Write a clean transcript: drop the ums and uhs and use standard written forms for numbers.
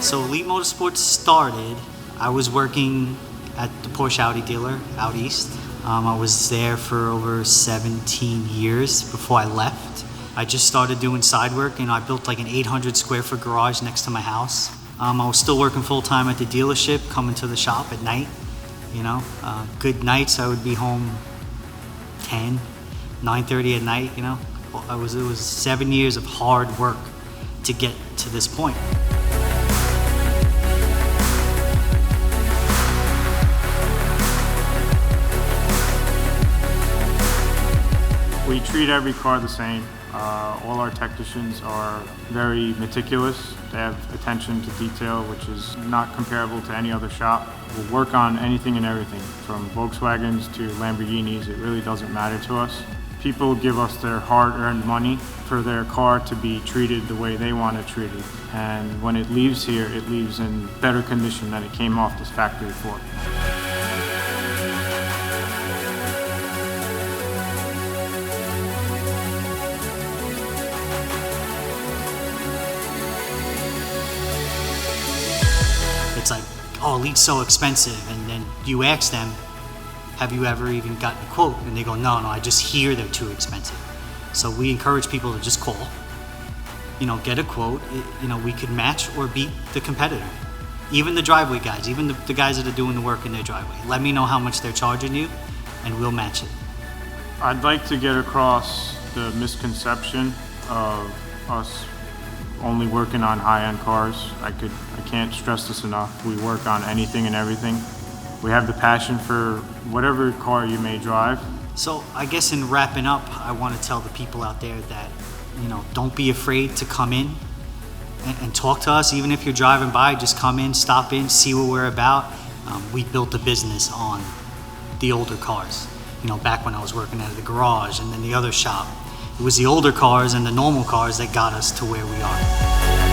So Elite Motorsports started, I was working at the Porsche Audi dealer out east. I was there for over 17 years before I left. I just started doing side work, and I built like an 800 square foot garage next to my house. I was still working full time at the dealership, coming to the shop at night. Good nights I would be home 10, 9:30 at night. It was 7 years of hard work to get to this point. We treat every car the same. All our technicians are very meticulous. They have attention to detail, which is not comparable to any other shop. We'll work on anything and everything, from Volkswagens to Lamborghinis. It really doesn't matter to us. People give us their hard-earned money for their car to be treated the way they want to treat it. And when it leaves here, it leaves in better condition than it came off this factory floor. It's like, oh, Elite's so expensive. And then you ask them, have you ever even gotten a quote? And they go, no, I just hear they're too expensive. So we encourage people to just call, get a quote. We could match or beat the competitor. Even the driveway guys, even the guys that are doing the work in their driveway. Let me know how much they're charging you, and we'll match it. I'd like to get across the misconception of us only working on high-end cars. I can't stress this enough. We work on anything and everything. We have the passion for whatever car you may drive. So I guess in wrapping up, I want to tell the people out there that, don't be afraid to come in and talk to us. Even if you're driving by, just come in, stop in, see what we're about. We built a business on the older cars. Back when I was working at the garage and then the other shop. It was the older cars and the normal cars that got us to where we are.